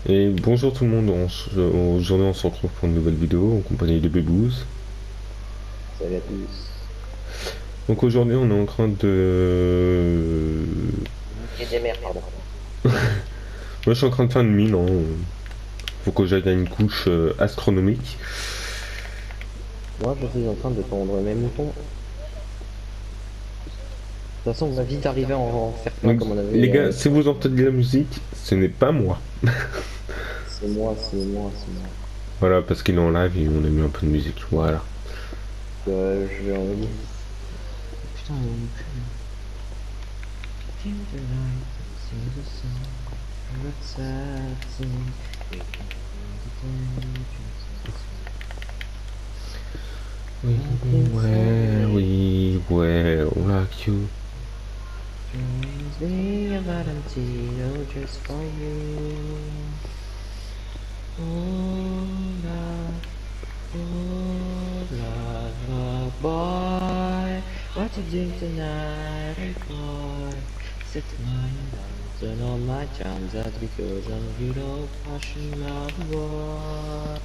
Et bonjour tout le monde, aujourd'hui on se retrouve pour une nouvelle vidéo en compagnie de Bébouze. Salut à tous. Donc aujourd'hui on est en train de... Niquer des mers, pardon. Moi je suis en train de faire une mine, hein. Faut que j'aille à une couche astronomique. Moi, je suis en train de tondre mes moutons. De toute façon, on va vite arriver à en faire plein Donc comme on les avait. gars, si vous entendez de la musique, ce n'est pas moi. C'est moi, c'est moi, c'est moi. Voilà, parce qu'il est en live et on a mis un peu de musique, voilà. Je vais envoyer. Putain, Oui, ouais, oui, ouais, like you. me a Valentino just for you. Oh, love, oh, love, boy. What you doing tonight, hey boy? Set my alarm, turn on my charms, that's because I'm a good old fashioned love boy.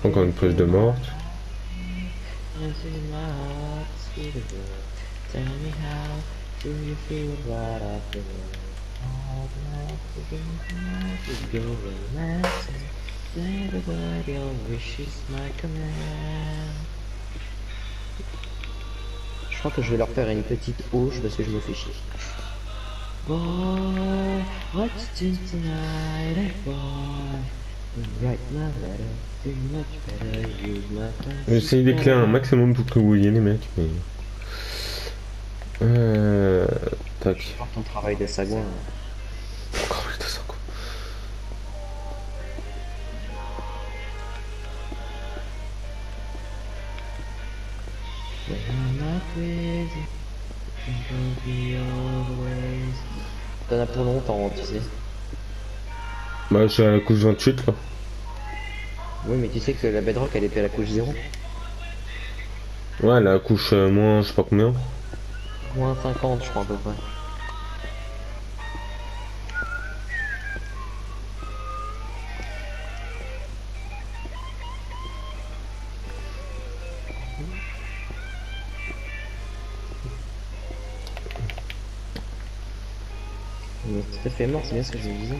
Encore une pause de morte. Tell me how do you feel about I feel? All night to go romantic. Everybody your wish is my command. Je crois que je vais leur faire une petite hoche parce que je me fais chier. Boy, what you doing tonight, hey boy? Write my letter, do much better, use my fancy J'essaye d'éclairer un pen. maximum pour que vous voyez les mecs, mais... Euh... Tac. Voir ton travail de sagouin. Encore plus de ça, quoi. When I'm not with you, think of me always. T'en as pour longtemps, tu sais. Bah, j'ai la couche 28 là. Oui, mais tu sais que la bedrock elle était à la couche 0. Ouais, la couche moins, je sais pas combien. Moins 50, je crois à peu près. Mais tout à fait mort, c'est bien ce que je me disais.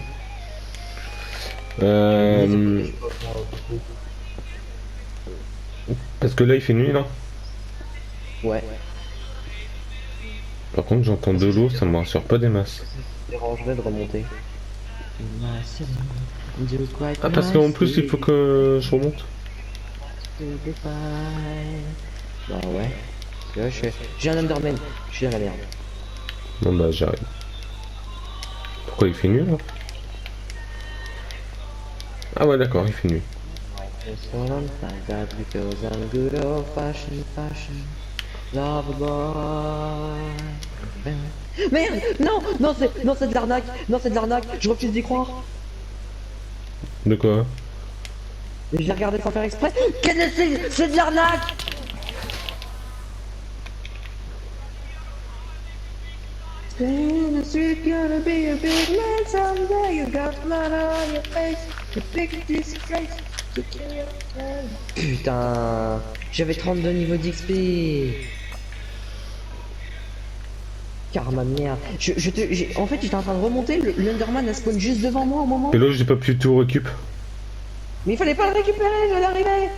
Je me disais pourquoi Euh... je peux pas voir beaucoup. Parce que là, il fait nuit là. Ouais. Par contre, j'entends Est-ce de que ça l'eau, te ça me rassure pas des masses. dérangerait de remonter? Do quite Ah, parce qu'en plus, il faut nicely. que je remonte. To be fine. Bah ouais. Parce que là, j'ai un Underman. Je suis dans la merde. Bon, bah, j'arrive. Pourquoi il fait nuit là? Ah, ouais, d'accord, il fait nuit. Just for long time, that's because I'm good old fashioned love boy. Merde! Non! Non, c'est de l'arnaque! Non, c'est de l'arnaque! Je refuse d'y croire! De quoi? Mais j'ai regardé sans faire exprès! Qu'est-ce que c'est de l'arnaque! Saying the street gonna be a big man someday. You got blood on your face. The big disgrace. To kill your friend. Putain! J'avais 32 niveaux d'XP! Karma de merde. En fait, j'étais en train de remonter, le Enderman a spawn juste devant moi au Et moment. là, j'ai pas pu tout récup. Mais il fallait pas le récupérer, je vais l'arriver.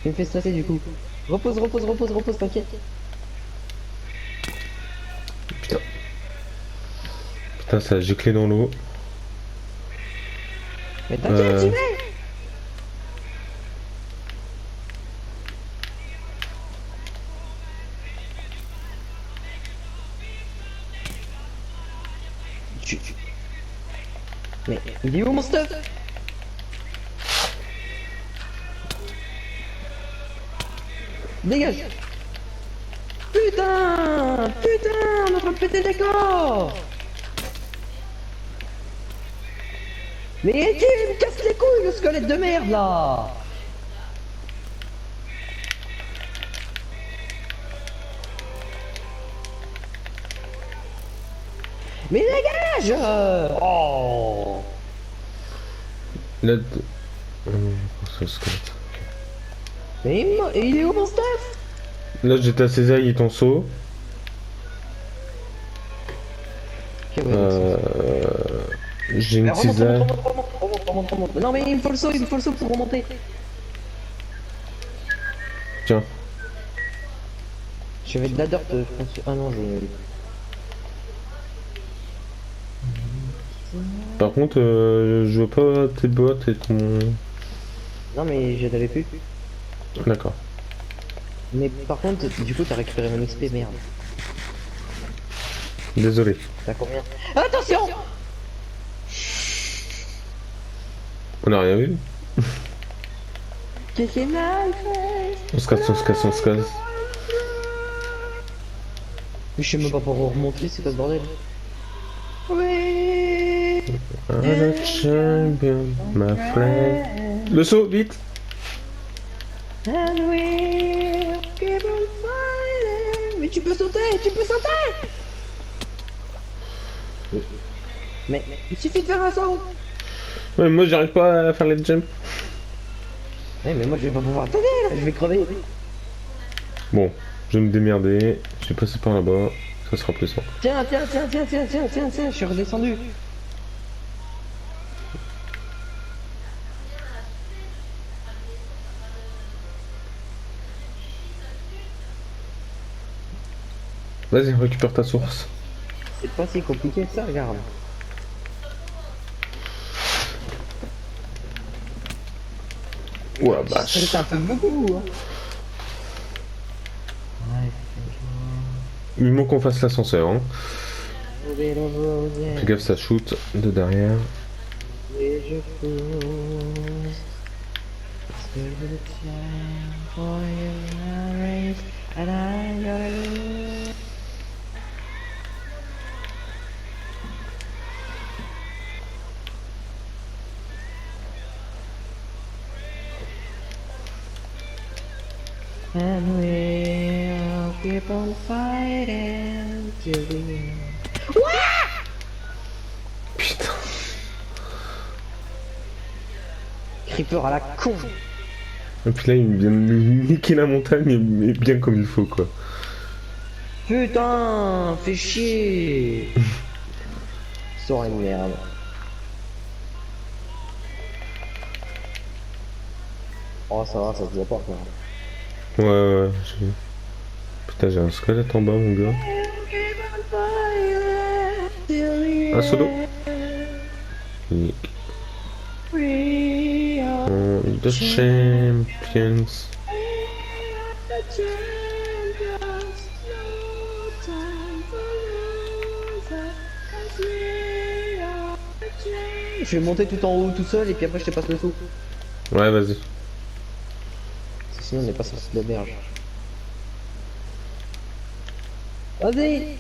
Il me fait stresser du coup. Repose, t'inquiète. Putain. Putain, ça a giclé dans l'eau. Mais t'inquiète, j'y Euh... vais. Mais il est où mon stuff? Dégage. Putain, on est en train de péter le décor. Mais tu me casses les couilles, le squelette de merde là. Mais dégage oh. Là, ça squelette. Mais il est où mon stuff? Là, j'étais à César, il est en saut. Ok, ouais, J'ai une remonte, cisaille. remonte. Non mais il me faut le saut pour remonter. Tiens. Je vais de la dirt, je pense. Ah non, Par contre, je vois pas tes bottes et ton... Non mais je t'avais plus. D'accord. Mais par contre, du coup t'as récupéré mon XP, merde. Désolé. T'as combien? Attention! On a rien vu. Qu'est-ce qui m'a fait? On se casse, on se casse, on se casse. Mais je sais même pas pour remonter, c'est quoi ce bordel? Oui! Ah, champion, ma flemme. Le saut, vite! And we'll keep on fighting. Mais tu peux sauter, tu peux sauter! Mais il suffit de faire un saut! Ouais, moi j'arrive pas à faire les jumps. Ouais, mais moi je vais pas pouvoir t'aider là, je vais crever. Bon, je vais me démerder. Je vais passer par là-bas. Ça sera plus simple. Tiens, je suis redescendu. Vas-y, récupère ta source. C'est pas si compliqué que ça, regarde. Oh la vache. C'est un peu beaucoup, hein. Il manque qu'on fasse l'ascenseur. Hein. Ouais, Fais gaffe, ça shoot de derrière. et je pousse. Parce que je le tiens for your race, and I gotta lose. And we'll keep on fighting till the end. Putain. Creeper à la con. Et puis là, il vient de nous niquer la montagne, mais bien comme il faut, quoi. Putain, fais chier. Soirée de merde. Oh ça va, ça se voit pas quoi. Ouais, j'ai... Putain, j'ai un squelette en bas, mon gars. Un solo. The champions. Je vais monter tout en haut tout seul et puis après je te passe le saut. Ouais, vas-y. Sinon on n'est pas sorti de l'auberge. Vas-y.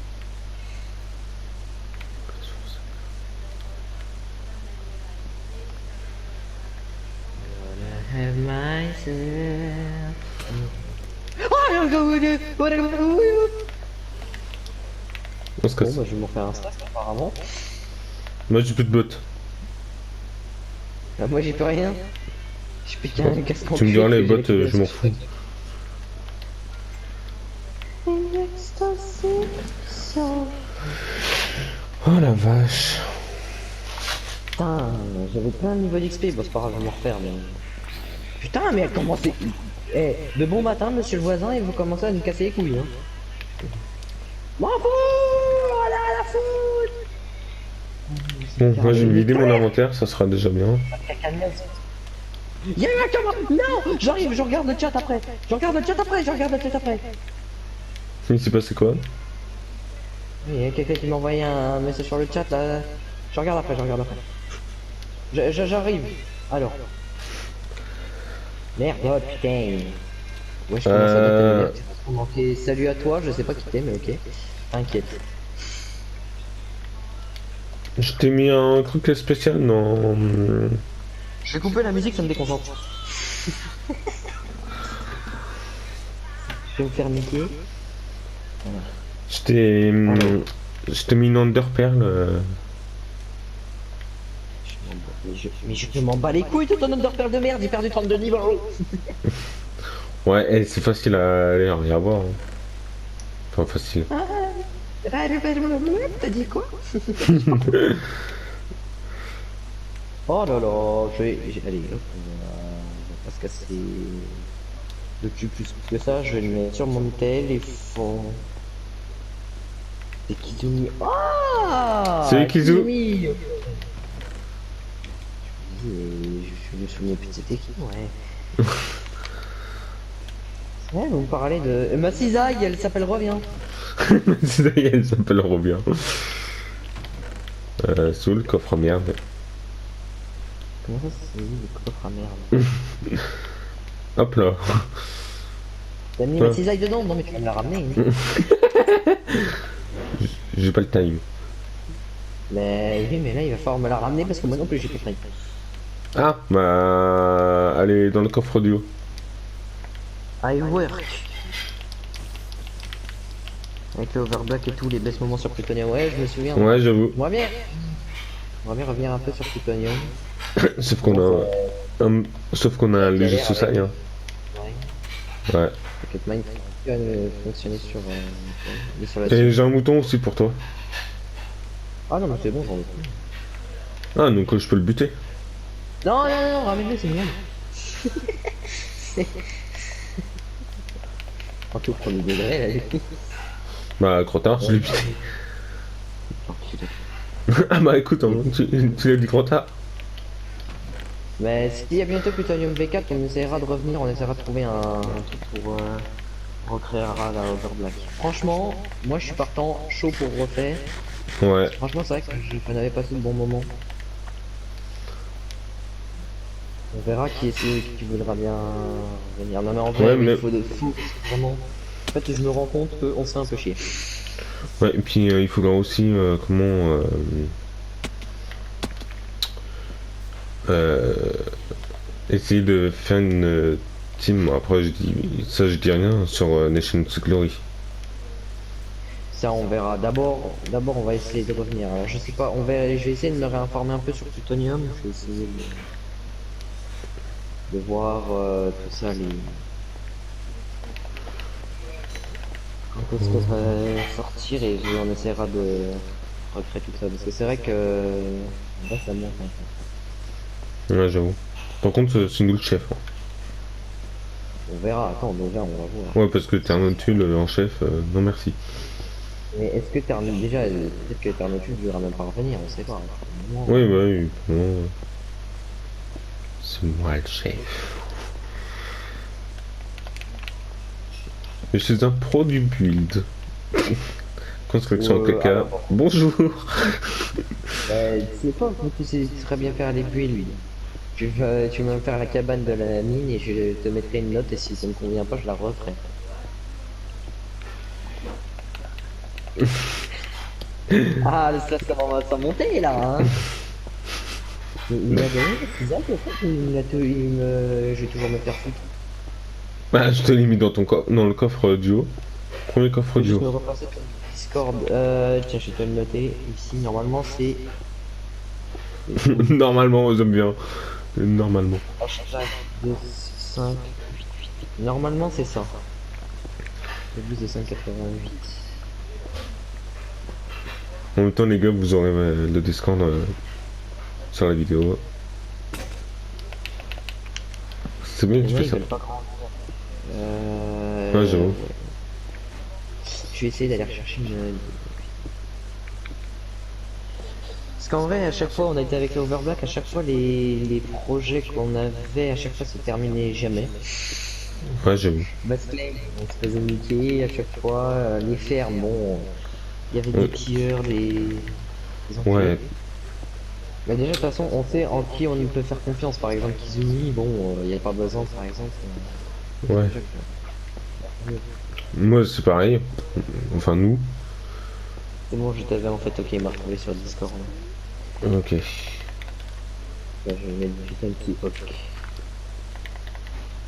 Have myself. On se Bon casse. bah je vais me refaire un stack apparemment. Moi, j'ai plus de bottes. Ah, moi j'ai plus rien. J'ai plus qu'un casque en Tu me cuir diras, les que j'ai bottes, récupéré je m'en sur fous. Oh la vache. Putain, j'avais plein de niveaux d'XP, bon c'est pas grave, je vais m'en refaire mais... Putain mais comment c'est... Eh, de bon matin monsieur le voisin et vous commencez à nous casser les couilles hein. M'en fous. Voilà la foot. Bon, moi, j'ai vidé mon inventaire, ça sera déjà bien. Y'a un camarade. Non. J'arrive, je regarde le chat après. Je regarde le chat après. Il s'est passé quoi? Il y a quelqu'un qui m'a envoyé un message sur le chat là. Je regarde après. J'arrive. Alors. Merde, oh, putain. Ouais, je commence à dater le net. Ok, salut à toi, je sais pas qui t'es, mais ok. T'inquiète. Je t'ai mis un truc spécial dans... Je vais couper la musique, ça me déconcentre. Je vais me faire niquer. Je t'ai... Alors. Je t'ai mis une Underpearl. Mais je m'en bats les couilles de ton Underpearl de merde, j'ai perdu 32 niveaux. Ouais, et c'est facile à aller à voir. Hein. Enfin, facile. T'as dit quoi? Oh là là, allez, hop, on va pas se casser le cul plus que ça, je vais le mettre sur mon téléphone. C'est Kizumi. Ah, Salut Kizu. Kizumi. Je me souviens plus de cette équipe, ouais. Ouais, vous me parlez de... Ma cisaille, elle s'appelle Revient. Ça y est, elle s'appelle Robien. Sous le coffre à merde. Comment ça, c'est le coffre à merde? Hop là. T'as mis Ouais. ma cisaille dedans? Non mais tu vas me la ramener. Hein. J'ai pas le time. Mais oui, mais là il va falloir me la ramener parce que moi non plus j'ai pas de time. Ah, bah... Elle est dans le coffre du haut. I work. Avec le overblock et tout, les best moments sur Plutonium, ouais, je me souviens. Ouais, j'avoue. J'aimerais bien revenir un peu sur Plutonium. Sauf qu'on a... Sauf qu'on a un léger galère souci, avec- hein. Ouais. Ouais. Pocket Minecraft va fonctionner sur la Et suite. j'ai un mouton aussi pour toi. Ah non, mais c'est bon, j'en ai plus. Ah, donc je peux le buter. Non, non, non, non, ramène-le, c'est mignon. C'est- Un peu au premier degré, là, lui. Bah, trop tard, je l'ai buté. Enculé. Ah bah écoute, hein, tu l'as dit trop tard. Mais s'il y a bientôt Plutonium V4, on essaiera de revenir, on essaiera de trouver un truc pour recréer la Overblack. Franchement, moi je suis partant, chaud pour refaire. Ouais. Franchement, c'est vrai que j'en avais passé de bons moments. On verra qui voudra bien venir. Non mais en vrai, Ouais, oui, mais- il faut de fou, vraiment. En fait, je me rends compte qu'on se fait un peu chier. Ouais, et puis il faudra aussi, euh, essayer de faire une team. Après, je dis rien sur Nation's Glory. Ça, on verra. D'abord, on va essayer de revenir. Alors, je sais pas, je vais essayer de me réinformer un peu sur Plutonium. Je vais essayer de voir tout ça, quand est-ce que ça va sortir et on essaiera de recréer tout ça. Parce que c'est vrai que là, ça manque un peu. Ouais, j'avoue. Par contre, c'est une chef. Hein. On verra. Attends, déjà, on va voir. Ouais, parce que Ternotul en chef, non merci. Mais est-ce que déjà, peut-être que Ternotul ne voudra même pas revenir, on sait pas. Hein. Oui, bah oui. Bon, c'est moi le chef. Je suis un pro du build. Construction en caca. alors, Bonjour. Tu sais pas, tu sais très bien faire les builds, lui. Tu vas me faire la cabane de la mine et je te mettrai une note et si ça me convient pas, je la referai. Ah, ça commence à monter là, hein. Il m'a donné des pizzas, en fait, je vais toujours me faire foutre. Bah, je te l'ai mis dans dans le coffre du haut. Premier coffre Faut du juste me haut. repasser sur Discord. Tiens, je vais te le noter. Ici, normalement, c'est. Normalement, j'aime bien. Normalement. Hashtag 2, 5, 8, 8. Normalement, c'est ça. Le bus de 588. En même temps, les gars, vous aurez le Discord sur la vidéo. C'est bien que Les tu gens, fais ils ça. veulent pas grandir. Ouais, j'avoue. Je vais essayer d'aller rechercher une. Parce qu'en vrai, à chaque fois, on a été avec l'Overblack, à chaque fois, les projets qu'on avait, à chaque fois, se terminaient jamais. Ouais, j'avoue. Bassplay, on se faisait niquer à chaque fois. Les fermes, bon, il y avait des Ouais. pilleurs, des enculés. Ouais. Mais déjà, de toute façon, on sait en qui on peut faire confiance. Par exemple, Kizumi, bon, il n'y a pas besoin, par exemple. Ouais. déjà que- Moi, c'est pareil. Enfin, nous. C'est bon, je t'avais en fait, ok, il m'a retrouvé sur Discord. Ok. Là, je vais mettre juste un petit hoc.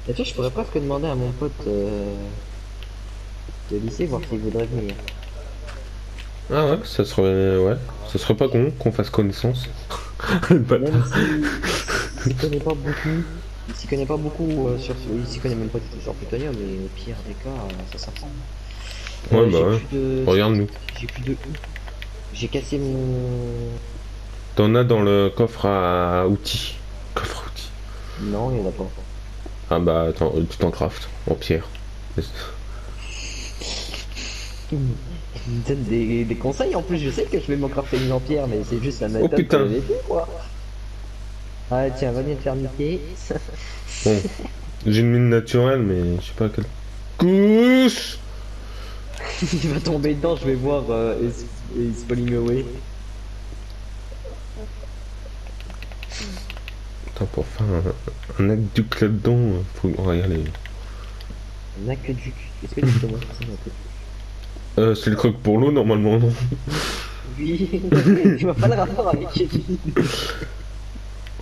Et tu sais, je pourrais presque demander à mon pote de lycée voir s'il voudrait venir. Ah ouais, ça serait... Ouais. Ça serait pas con qu'on fasse connaissance. Le Même bâtard. si il s'y connaît pas beaucoup, il s'y connaît pas beaucoup il s'y connaît même pas du tout sur Plutonium, mais au pire des cas, ça s'apprend. Ouais, bah J'ai ouais. plus de, Regarde-nous. j'ai plus de, j'ai cassé mon, T'en as dans le coffre à outils. Coffre à outils. non, il y en a pas. Ah bah attends, tu t'en craftes en pierre. Il me donne des conseils, en plus je sais que je vais m'en crafter une en pierre, mais c'est juste la Oh méthode pour putain. les fait quoi. Ah tiens, va bien te faire niquer. Bon, j'ai une mine naturelle, mais je sais pas quelle. Couche. Il va tomber dedans, je vais voir, is falling away. Putain, pour faire un aqueduc là-dedans, faut regarder. Un aqueduc. Est-ce que tu commences c'est un aqueduc? C'est le croque pour l'eau normalement, non? Oui, je vois pas le rapport avec Kevin.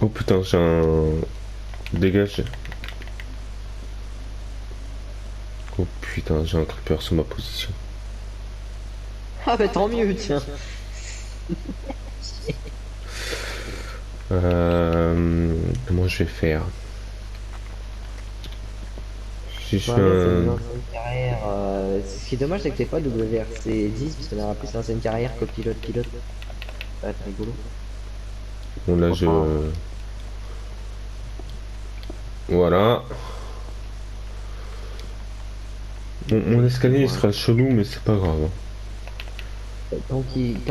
Oh putain, j'ai un. Dégage. Oh putain, j'ai un creeper sur ma position. Ah bah tant mieux, tiens. Comment je vais faire? Si je fais Ouais, c'est une un. ancienne carrière. Ce qui est dommage, c'est que t'es pas WRC 10, parce qu'on aura plus l'ancienne carrière copilote-pilote. Ça va être rigolo. Bon, là, je. Enfin, Voilà. Bon, mon escalier il ouais. sera chelou, mais c'est pas grave. Tant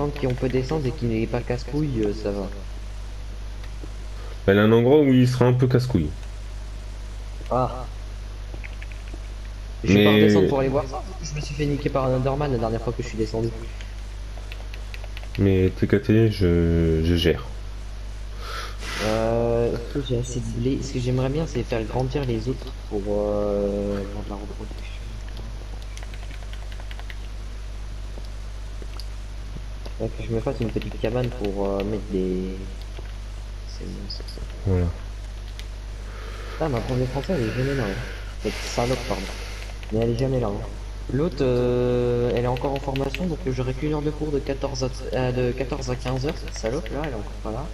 qu'on peut descendre et qu'il n'est pas casse-couille, ça va. Elle a un endroit où il sera un peu casse-couille. Ah. Je vais pas redescendre Mais. pour aller voir ça. Je me suis fait niquer par un Enderman la dernière fois que je suis descendu. Mais TKT, je gère. Est-ce que j'ai assez de blé? Ce que j'aimerais bien, c'est faire grandir les autres pour avoir de la reproduction. Ouais, que je me fasse une petite cabane pour mettre des. C'est bon, c'est ça. Voilà. Ah, ma prof de français, elle est jamais là. Hein. Cette salope, pardon. Mais elle est jamais là. Hein. L'autre, elle est encore en formation, donc j'aurai qu'une heure de cours de 14 de 14 à 15 heures. Cette salope là, elle est encore pas là.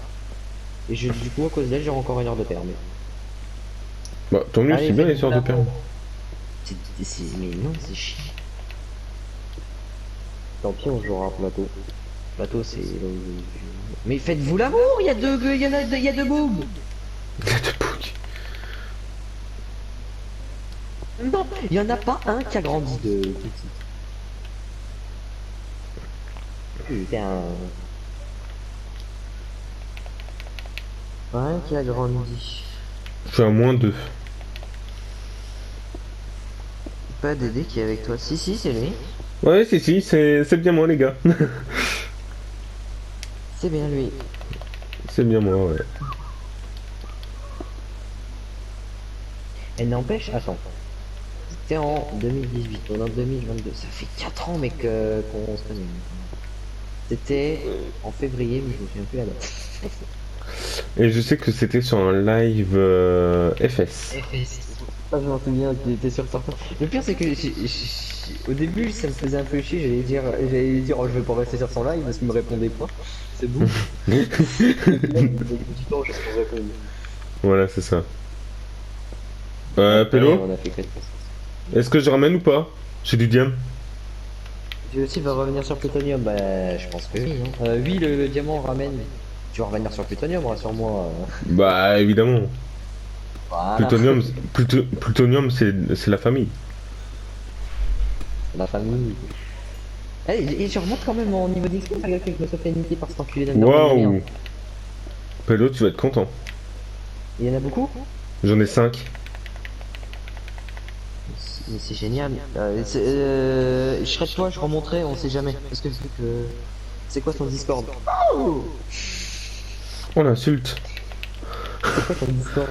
Et du coup, à cause d'elle, j'aurai encore une heure de permis. Bah, tant mieux, Allez, c'est bien les faites heures de la permis. Mais non, c'est chiant. Tant pis, on jouera à plateau. Plateau, c'est. Mais faites-vous l'amour, il y a deux, il y a deux boobs. Il y a des boucs. Non, il y en a pas un qui a grandi de petit. Putain. Un qui a grandi. Je suis à moins 2. Pas Dédé qui est avec toi. Si, si, c'est lui. Ouais, si, c'est bien moi, les gars. C'est bien lui. C'est bien moi, ouais. Elle n'empêche, attends. C'était en 2018, on est en 2022. Ça fait 4 ans, mec, qu'on se connaît. C'était en février, mais je me souviens plus la date. Et je sais que c'était sur un live FS. FS. Ah, je m'en souviens, tu étais sur certain. Le pire, c'est que au début, ça me faisait un peu chier. J'allais dire, oh, je vais pas rester sur son live parce qu'il me répondait pas. C'est bon. Et puis là, il me faisait du temps juste pour répondre. Voilà, c'est ça. Après, Pélo, on a fait 4. est-ce que je ramène ou pas? J'ai du diamant. Tu aussi vas revenir sur Plutonium? Bah, je pense que oui. Hein. Oui, le diamant ramène. Tu vas revenir sur Plutonium, rassure-moi. Bah, évidemment. Voilà. Plutonium, Plutonium c'est la famille. La famille. Et je remonte quand même en niveau d'XP, malgré que je me sois fait niquer par cet enculé d'Enderman de Waouh. merde. Pélo, tu vas être content. Il y en a beaucoup? J'en ai 5. Mais c'est génial. Je serais de toi, je remonterai, on sait jamais. Parce que c'est quoi ton Discord? Oh, Oh l'insulte. c'est quoi ton Discord?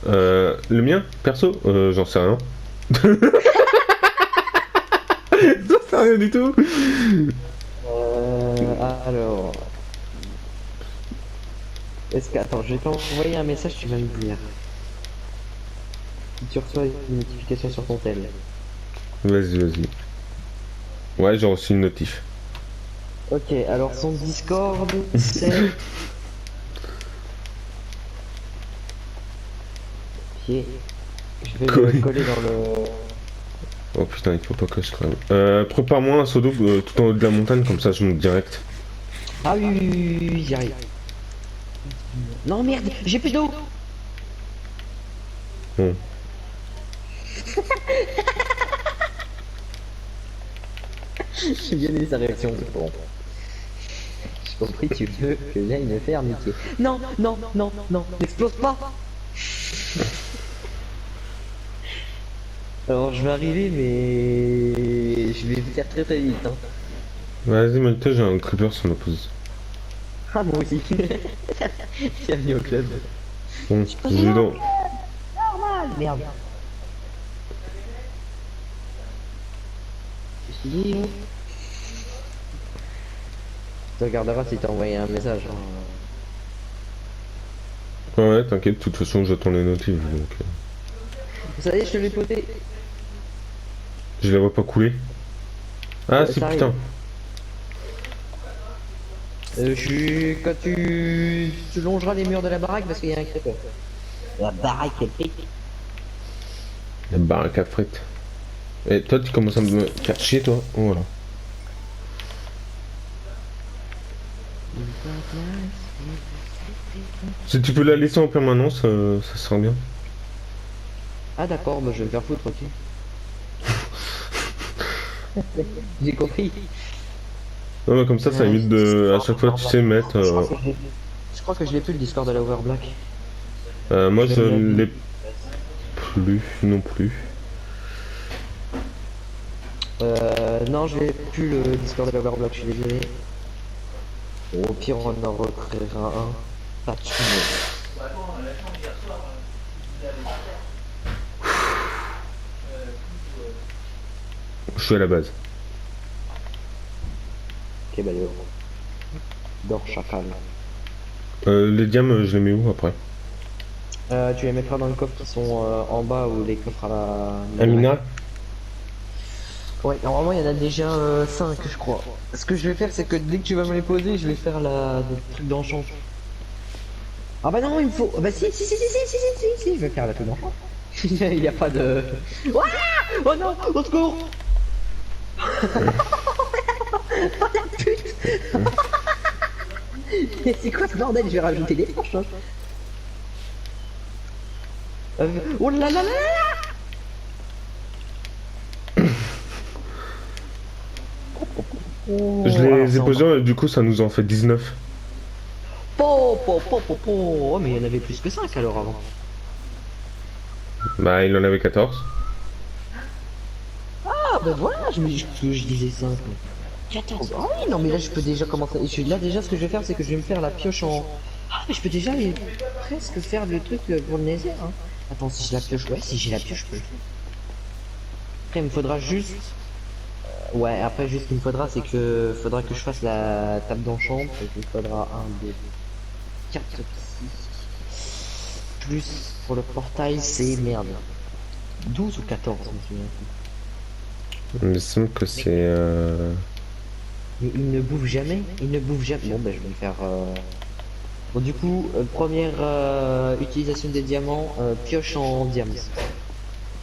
Le mien, perso, j'en sais rien. J'en sais rien du tout. Alors. Est-ce que... Attends, je vais t'envoyer un message, tu vas me dire. Si tu reçois une notification sur ton tel. Vas-y, vas-y. Ouais, j'ai reçu une notif. Ok, alors son Discord, c'est... Ok. Je vais Quoi? le coller dans le... Oh putain, il faut pas que je crève. Prépare-moi un seau d'eau tout en haut de la montagne, comme ça je monte direct. Ah oui, oui, oui, oui, oui, j'y arrive. Non, merde, j'ai plus d'eau. Bon. J'ai bien aimé sa réaction. Bon, j'ai compris, tu veux que j'aille me faire niquer. Non, non, non, non, n'explose pas. Alors, je vais arriver, mais je vais faire très très vite. Hein. Vas-y, maintenant j'ai un creeper sur ma position. Ah, moi aussi. Bienvenue au club. Bon, j'ai dans... Normal. Merde. Je suis dit, tu regarderas si t'as envoyé un message. Hein. Ouais, ouais, t'inquiète, de toute façon j'attends les notifs, donc... Ça y est, je te l'ai poté. Je les vois pas couler. Ah, si, Ça arrive. putain. Quand tu longeras les murs de la baraque parce qu'il y a un creeper. La baraque est fric. La baraque à frites. Et toi, tu commences à me faire chier, toi. Oh, voilà. Si tu peux la laisser en permanence, ça serait bien. Ah d'accord, bah je vais me faire foutre, ok. J'ai compris. Non, mais comme ça évite de, à chaque fois, tu sais, mettre... Je crois que je l'ai plus le Discord de la Overblack. moi, Je je vais me l'ai plus, non plus. Non, je l'ai plus le Discord de la Overblack, je suis désolé. Au pire, on en recréera un. Pas de chou. Je suis à la base. Ok, bah yo. Dors chacal. Les diams, je les mets où, après? Tu les mettras dans le coffre qui sont en bas ou les coffres à la... Amina? Ouais, normalement il y en a déjà 5 je crois. Ce que je vais faire c'est que dès que tu vas me les poser, je vais faire le truc d'enchant. Ah bah non, il me faut... Bah si, je vais faire la truc d'enchant. Il n'y a pas de... Ouah, oh non, au secours. Mais c'est quoi ce bordel? Je vais rajouter des planches. Hein. Oh là là là là. Je Alors, les ai c'est en posés, bas. du coup, ça nous en fait 19. Oh, mais il y en avait plus que 5 alors avant. Bah, il en avait 14. Ah bah voilà, je disais 5. 14. Ah oui, non mais là je peux déjà commencer. Là déjà ce que je vais faire c'est que je vais me faire la pioche en... Ah mais je peux déjà presque faire le truc pour le nether. Hein. Attends, si j'ai la pioche, ouais, si j'ai la pioche je peux le faire. Après il me faudra juste... Ouais, après juste ce qu'il me faudra c'est que... Faudra que je fasse la table d'enchant. Donc il me faudra 1, 2, 4 plus pour le portail c'est merde. 12 ou 14 je me souviens plus. Il me semble que c'est... Mais il ne bouffe jamais, il ne bouffe jamais. Bon bah je vais me faire... Bon du coup, première utilisation des diamants, pioche en diamants.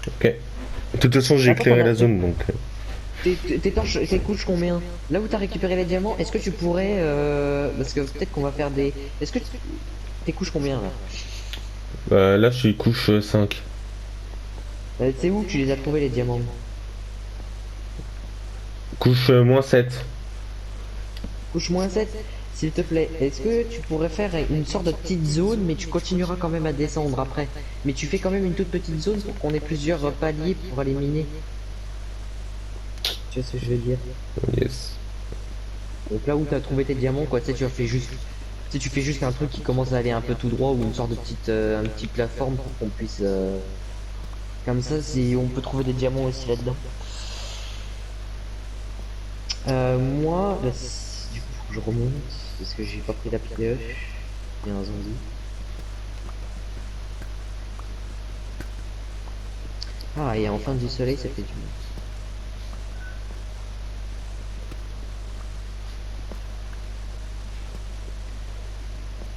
Ok. De toute façon, j'ai Attends, éclairé la zone, donc... Tes couches combien? Là où t'as récupéré les diamants, est-ce que tu pourrais... Parce que peut-être qu'on va faire des... Est-ce que tes couches combien là? Bah, là, je suis couche 5. C'est où que tu les as trouvés les diamants? Couche moins 7. Couche moins 7. S'il te plaît, est-ce que tu pourrais faire une sorte de petite zone, mais tu continueras quand même à descendre après. Mais tu fais quand même une toute petite zone pour qu'on ait plusieurs paliers pour aller miner. Tu vois ce que je veux dire? Yes. Donc là où tu as trouvé tes diamants, quoi, tu sais, tu fais juste un truc qui commence à aller un peu tout droit ou une sorte de petite, un petit plateforme pour qu'on puisse, comme ça, si on peut trouver des diamants aussi là-dedans. Moi, là, du coup, faut que je remonte parce que j'ai pas pris la pioche. Il y a un zombie. Ah, et enfin du soleil, ça fait du bien.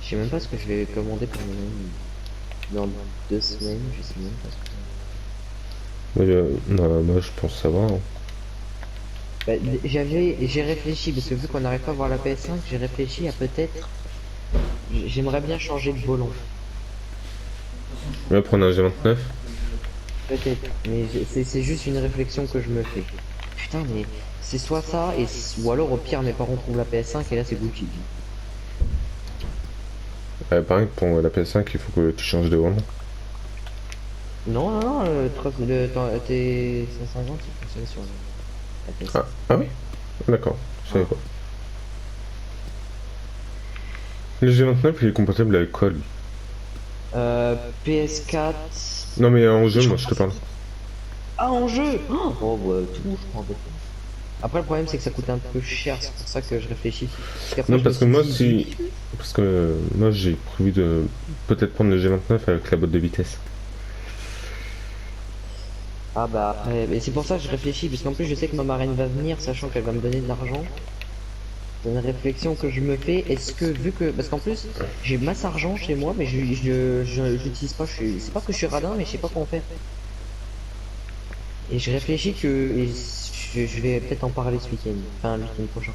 Je sais même pas ce que je vais commander pour dans 2 semaines, je sais même pas ce que... Mais, non, moi je pense savoir, hein. Bah, j'ai réfléchi, parce que vu qu'on n'arrive pas à voir la PS5, j'ai réfléchi à peut-être, j'aimerais bien changer de volant. Je vais prendre un G29. Peut-être, mais c'est juste une réflexion que je me fais. Putain, mais c'est soit ça, ou alors au pire mes parents trouvent la PS5 et là c'est Gucci. Pareil, pour la PS5, il faut que tu changes de volant. Non, non, non, T550 il fonctionne sur la PS5. Ah oui. D'accord, je savais Ah. pas. Le G29, il est compatible avec quoi, lui? PS4. Non, mais en jeu, Je moi, crois je pas te parle. Ah, en jeu! Oh, bah, tout, je crois, en fait. Après, le problème, c'est que ça coûte un peu cher, c'est pour ça que je réfléchis. Parce qu'après, Non, je me parce que suis moi, dit, si... Parce que moi, j'ai prévu de peut-être prendre le G29 avec la boîte de vitesse. ah bah après, mais c'est pour ça que je réfléchis, parce qu'en plus, je sais que ma marraine va venir, sachant qu'elle va me donner de l'argent. C'est une réflexion que je me fais, est-ce que, vu que, parce qu'en plus, j'ai masse argent chez moi, mais je l'utilise pas, c'est pas que je suis radin, mais je sais pas quoi en faire. Et je réfléchis que, je vais peut-être en parler ce week-end, enfin, le week-end prochain.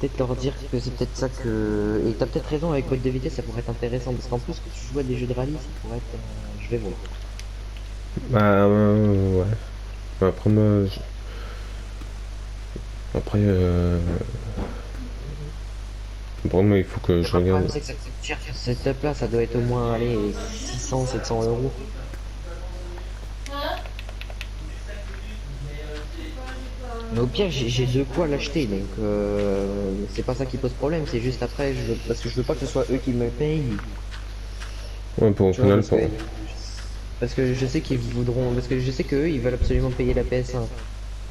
Peut-être leur dire que c'est peut-être ça que... Et t'as peut-être raison, avec boîte de vitesse, ça pourrait être intéressant, parce qu'en plus, que tu joues à des jeux de rallye, ça pourrait être... je vais voir. Bah, ouais. Bah, après, moi, après, pour moi, il faut que je Le problème, regarde. c'est que ça coûte cher, ce setup-là, ça doit être au moins, allez, 600, 700 euros. Mais au pire, j'ai de quoi l'acheter, donc c'est pas ça qui pose problème, c'est juste après, parce que je veux pas que ce soit eux qui me payent, Ouais, pour au tu vois, final, pour... parce que je sais qu'ils voudront, parce que je sais que eux, ils veulent absolument payer la PS5.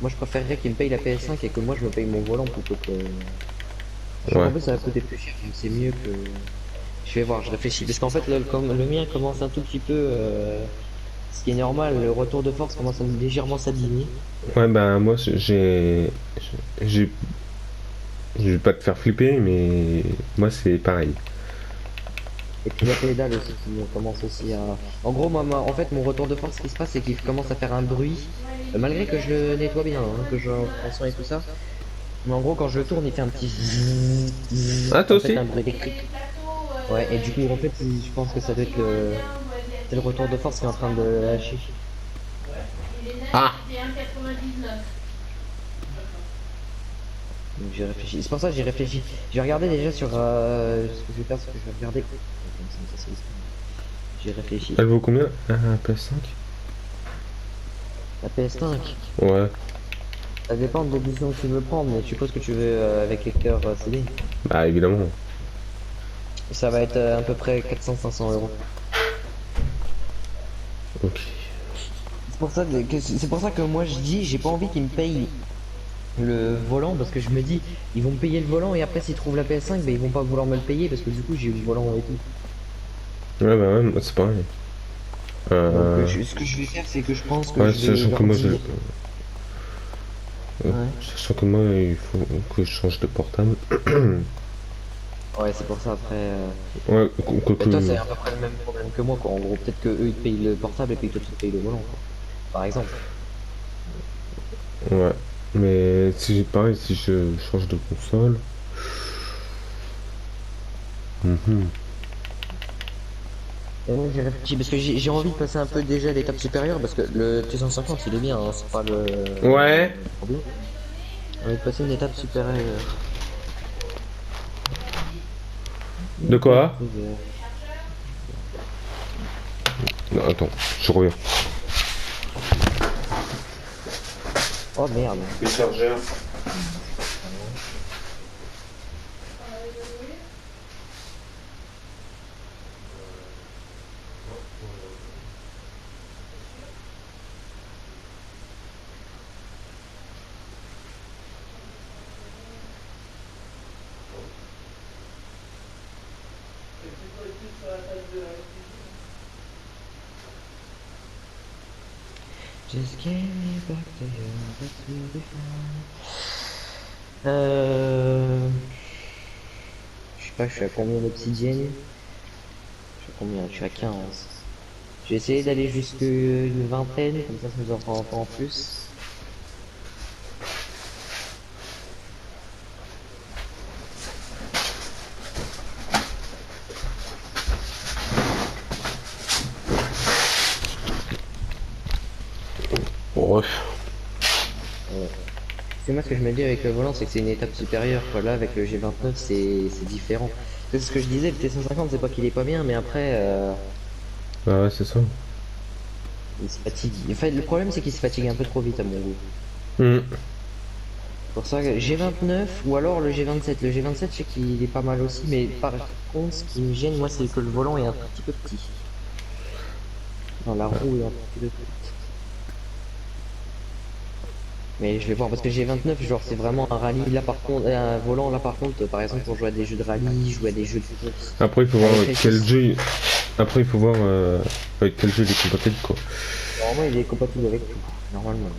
Moi, je préférerais qu'ils me payent la PS5 et que moi, je me paye mon volant plutôt que... Sachant qu'en Ouais. plus, ça va coûter plus cher, donc c'est mieux que... Je vais voir, je réfléchis, parce qu'en fait, le mien commence un tout petit peu, ce qui est normal, le retour de force commence à légèrement s'abîmer. Ouais, bah, moi, j'ai... Je vais pas te faire flipper, mais moi, c'est pareil. Et puis la pédale aussi qui commence aussi à... En gros, moi, en fait, mon retour de force, ce qui se passe, c'est qu'il commence à faire un bruit, malgré que je le nettoie bien, hein, que je prends soin et tout ça. Mais en gros, quand je le tourne, il fait un petit zzzz, Ah, toi en fait, aussi? un bruit électrique. Ouais, et du coup, en fait, je pense que ça doit être c'est le retour de force qui est en train de lâcher. Ah! Donc j'ai réfléchi. C'est pour ça que j'ai réfléchi. J'ai regardé déjà sur ce que je vais faire, ce que je vais regarder. J'ai réfléchi. Elle vaut combien? Un PS5? La PS5, Ouais. ça dépend de l'édition que tu veux prendre, mais je suppose que tu veux avec lecteur CD. Bah, évidemment. Ça va être à peu près 400-500 euros. Ok. C'est pour ça que moi je dis, j'ai pas envie qu'ils me payent le volant parce que je me dis, ils vont me payer le volant et après s'ils trouvent la PS5, ben ils vont pas vouloir me le payer parce que du coup j'ai eu le volant et tout. Ouais, bah, ouais, moi, c'est pareil. Donc Euh... ce que je vais faire, c'est que je pense que Ouais, je vais sachant que leur moi, dire. Ouais. sachant que moi, il faut que je change de portable. Ouais, c'est pour ça après. Ouais, Mais toi, quoique... c'est à peu près le même problème que moi, quoi. En gros, peut-être que eux ils te payent le portable et puis que toi tu te payes le volant, quoi. Par exemple. Ouais. Mais si j'ai pareil, si je change de console... Mhm. Et moi j'ai réfléchi parce que j'ai envie de passer un peu déjà à l'étape supérieure parce que le T150 il est bien, hein, c'est pas Ouais. le problème. J'ai envie de passer une étape supérieure. Une De étape quoi? supérieure. Non, attends, je reviens. Oh merde. Le chargeur. Just give me back to you, that will be fine. Je sais pas, je suis à combien d'obsidienne? Je suis à combien? Je suis à 15. Je vais essayer d'aller jusqu'à une vingtaine, comme ça nous en fera encore en plus. Bref. C'est moi ce que je me dis avec le volant, c'est que c'est une étape supérieure. Quoi. Là, avec le G29, c'est différent. C'est ce que je disais, le T150, c'est pas qu'il est pas bien, mais après, Ah ouais, c'est ça. il se fatigue. En fait, le problème, c'est qu'il se fatigue un peu trop vite à mon goût. Hmm. Pour ça, G29 ou alors le G27. Le G27, je sais qu'il est pas mal aussi, mais par contre, ce qui me gêne, moi, c'est que le volant est un tout petit peu petit. Non, la roue est un petit peu petite. Mais je vais voir parce que G29, genre, c'est vraiment un rallye. Là, par contre, un volant, là, par contre, par exemple, pour jouer à des jeux de rallye, jouer à des jeux de course. Après, il faut voir Avec avec quel jeu. Après, il faut voir avec quel jeu il est compatible, quoi. Normalement, il est compatible avec tout. Normalement.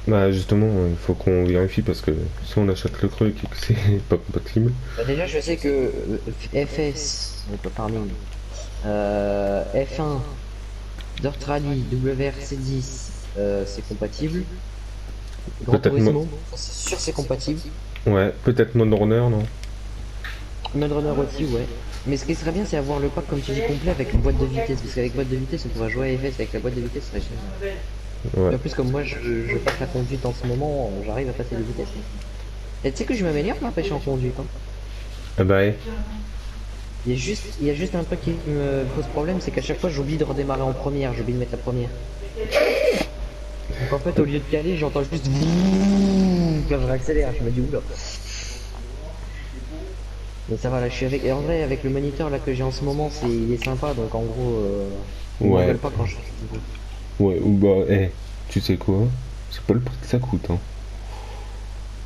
Bah, justement, il faut qu'on vérifie parce que si on achète le truc et que c'est pas compatible. Bah, déjà, je sais que FS, donc Farming, F1, Dirt Rally, WRC10, c'est compatible. Gran Peut-être Turismo, c'est sûr c'est compatible. Ouais, peut-être Mode Runner, non? Mud Runner aussi, ouais. Mais ce qui serait bien, c'est avoir le pack, comme tu dis, complet avec une boîte de vitesse. Parce qu'avec boîte de vitesse, on pourra jouer à FS avec la boîte de vitesse, ce serait génial. Ouais. Et en plus, comme moi, je passe la conduite en ce moment, j'arrive à passer les vitesses. Et tu sais que je m'améliore ma pêche en conduite. Hein. Ah bah, ouais. Il y a juste un truc qui me pose problème, c'est qu'à chaque fois, j'oublie de redémarrer en première, j'oublie de mettre la première. Donc en fait, au lieu de caler, j'entends juste quand je réaccélère, je me dis oula. Mais ça va, là, je suis avec. Et en vrai, avec le moniteur là que j'ai en ce moment, il est sympa, donc en gros, il Ouais. m'engueule pas quand je. Ouais, ou bah, tu sais quoi? C'est pas le prix que ça coûte, hein.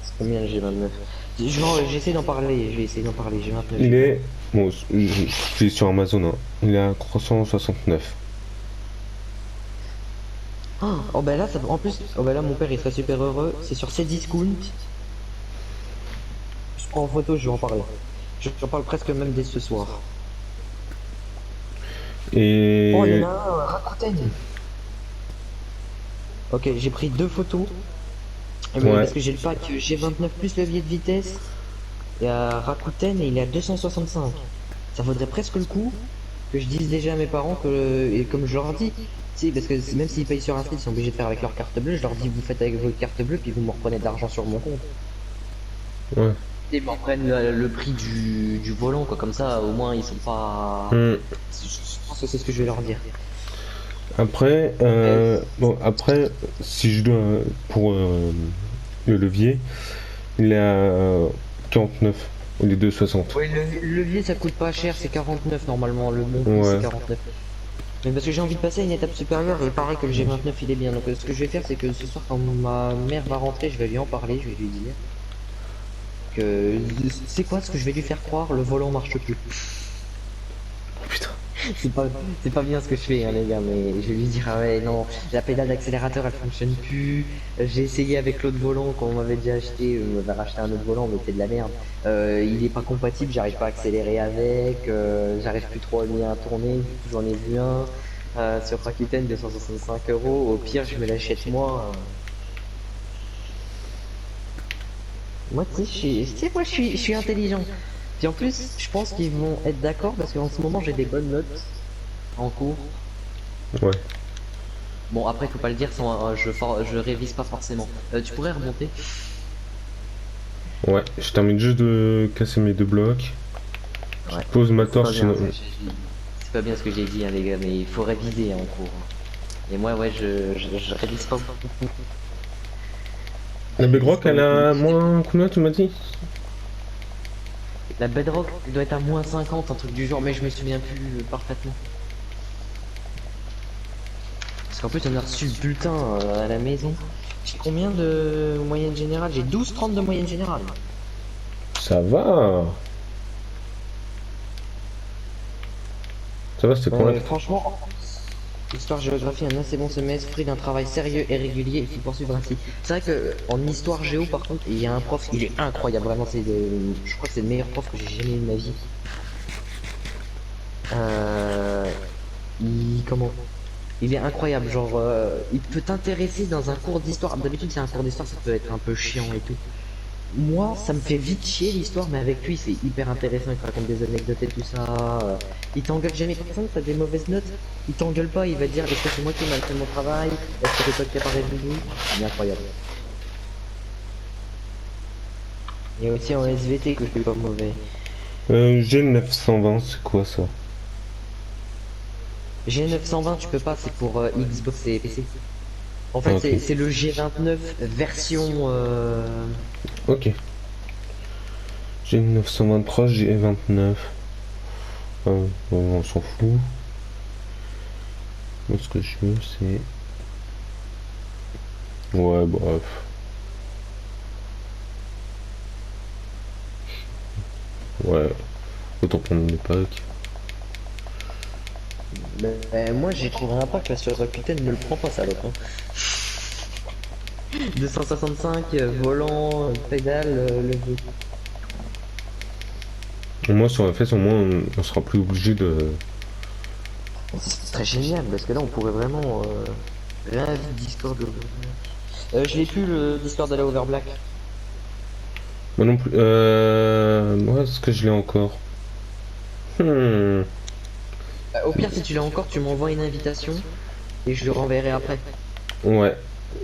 C'est combien le G29? J'essaie d'en parler, je vais essayer d'en parler, G29. Il est. Bon, je suis sur Amazon, hein. Il est à 369. Oh bah là, ça, en plus, oh bah là, mon père il serait super heureux, c'est sur Cdiscount. Je prends en photo, je vais en parler. J'en parle presque même dès ce soir. Et. Oh, il y en a un, Rakuten. Ok, j'ai pris 2 photos. Ouais. Parce que j'ai le pack G29 plus levier de vitesse. Il y a Rakuten et il est à 265. Ça vaudrait presque le coup que je dise déjà à mes parents que, et comme je leur dis, si, parce que même s'ils payent sur un site, ils sont obligés de faire avec leur carte bleue, je leur dis vous faites avec votre carte bleue puis vous me reprenez de l'argent sur mon compte. Ouais. Ils me reprennent le prix du volant, quoi, comme ça au moins ils sont pas. Hmm. Je pense que c'est ce que je vais leur dire. Après, bon, après, si je dois. Pour le levier, il est à 49 au lieu de 60. Oui, le levier ça coûte pas cher, c'est 49 normalement, le bon prix Ouais. c'est 49. Mais parce que j'ai envie de passer à une étape supérieure et pareil que le G29 il est bien. Donc ce que je vais faire c'est que ce soir quand ma mère va rentrer, je vais lui en parler, je vais lui dire que c'est quoi ce que je vais lui faire croire, le volant marche plus. Putain. C'est pas bien ce que je fais hein, les gars, mais je vais lui dire ah ouais non, la pédale d'accélérateur elle fonctionne plus. J'ai essayé avec l'autre volant qu'on m'avait déjà acheté, on m'avait racheté un autre volant mais c'est de la merde. Il est pas compatible, j'arrive pas à accélérer avec, j'arrive plus trop à tourner, j'en ai vu un sur Rakuten 265 €, au pire je me l'achète moi. Moi tu sais, moi je suis intelligent. Puis en plus je pense qu'ils vont être d'accord parce qu'en ce moment j'ai des bonnes notes en cours. Ouais. Bon après faut pas le dire sans je révise pas forcément. Tu pourrais remonter. Ouais, je termine juste de casser mes 2 blocs. Je Ouais. pose ma C'est pas torche. bien ce que j'ai dit. C'est pas bien ce que j'ai dit hein, les gars, mais il faut réviser hein, en cours. Et moi ouais je révise pas beaucoup. La Bedrock, elle a moins combien, tu m'as dit? La Bedrock doit être à moins 50, un truc du genre, mais je me souviens plus parfaitement. Parce qu'en plus on a reçu le bulletin à la maison. J'ai combien de moyenne générale? J'ai 12,30 de moyenne générale. Ça va. Ça va, c'était correct. Franchement, Histoire-géographie, un assez bon semestre, fruit d'un travail sérieux et régulier et qui poursuivre ainsi. C'est vrai que en histoire-géo, par contre, il y a un prof, il est incroyable, vraiment, je crois que c'est le meilleur prof que j'ai jamais eu de ma vie. Euh, comment? Il est incroyable, genre, il peut t'intéresser dans un cours d'histoire. D'habitude, c'est un cours d'histoire, ça peut être un peu chiant et tout. Moi, ça me fait vite chier l'histoire, mais avec lui, c'est hyper intéressant. Il te raconte des anecdotes et tout ça. Il t'engueule jamais. Par exemple, t'as des mauvaises notes, il t'engueule pas. Il va te dire est-ce que c'est moi qui ai mal fait mon travail? Est-ce que c'est toi qui as pas résolu? Il est incroyable. Il y a aussi en SVT que je suis pas mauvais. G920, c'est quoi ça? G920, tu peux pas, c'est pour Xbox et PC. En Ah, fait, ok. c'est le G29 version. Ok. G923, G29. On s'en fout. Moi, ce que je veux, c'est. Ouais, bref. Ouais. Autant prendre une époque. Moi, j'ai trouvé un pack là sur Rakuten, ne le prends pas, salope. Hein. 265, volant, pédale, levier. Au moins, sur la fesse, au moins, on sera plus obligé de. C'est très génial parce que là on pourrait vraiment réinviter Discord. Je l'ai plus le Discord de la Overblack. Moi non plus. Moi, est-ce que je l'ai encore? Hmm. Au pire si tu l'as encore tu m'envoies une invitation et je le renverrai après. Ouais.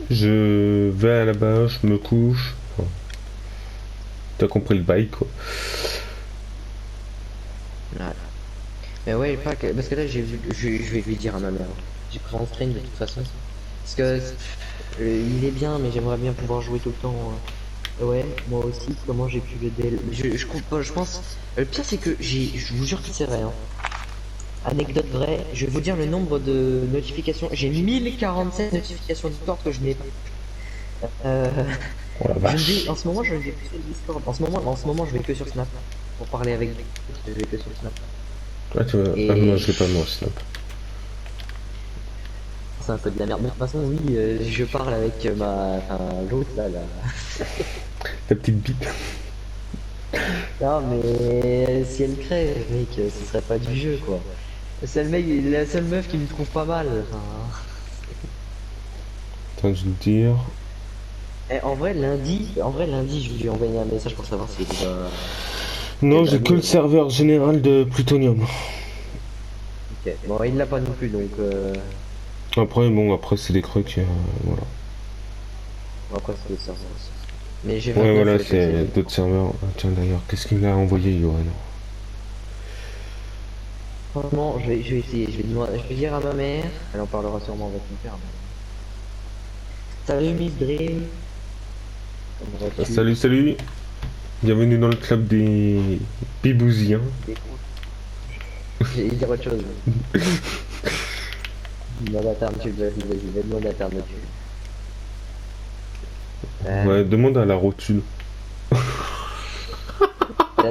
Je vais à la base, je me couche. Enfin, t'as compris le bail, quoi. Ouais. Mais ouais pas que... parce que là j'ai vu je vais lui dire à ma mère. J'ai pris en stream de toute façon. Parce que il est bien mais j'aimerais bien pouvoir jouer tout le temps. Ouais, moi aussi, comment j'ai pu le dél... je pense... Le pire c'est que je vous jure que c'est vrai. Hein. Anecdote vraie, je vais vous dire le nombre de notifications. J'ai 1047 notifications Discord que je n'ai pas. Euh, Oh la vache. en ce moment, je ne vais plus sur Discord. En ce moment, je vais que sur Snap. Pour parler avec des je vais que sur Snap. Ouais, tu vois. Ah non, je Et l'ai pas, moi, Snap. c'est un peu de la merde. Mais de toute façon, oui, je parle avec l'autre là. Ta petite bite. Non, mais si elle crée, mec, ce serait pas du jeu quoi. Le seul mec, la seule meuf qui me trouve pas mal. Enfin, Attends, je vais te dire. En vrai, lundi, je vais lui envoyer un message pour savoir si elle Non, va j'ai que le mieux. serveur général de Plutonium. Ok. Bon, il l'a pas non plus, donc Après, bon, après, c'est des trucs. Voilà. bon, après c'est le serveur aussi. Mais j'ai Ouais, 29 voilà, avec le c'est CV. d'autres serveurs. Ah, tiens, d'ailleurs, qu'est-ce qu'il m'a envoyé, Johan? Franchement, je vais essayer. Je vais dire à ma mère. Elle en parlera sûrement avec mon père. Salut Miss Dream. Comment vas-tu? Salut, salut. Bienvenue dans le club des Bibousiens. Écoute, j'ai dire autre chose. Demande à Tarn, tu le vas-y, va demander à Tarn, tu. Ouais, demande à la rotule. La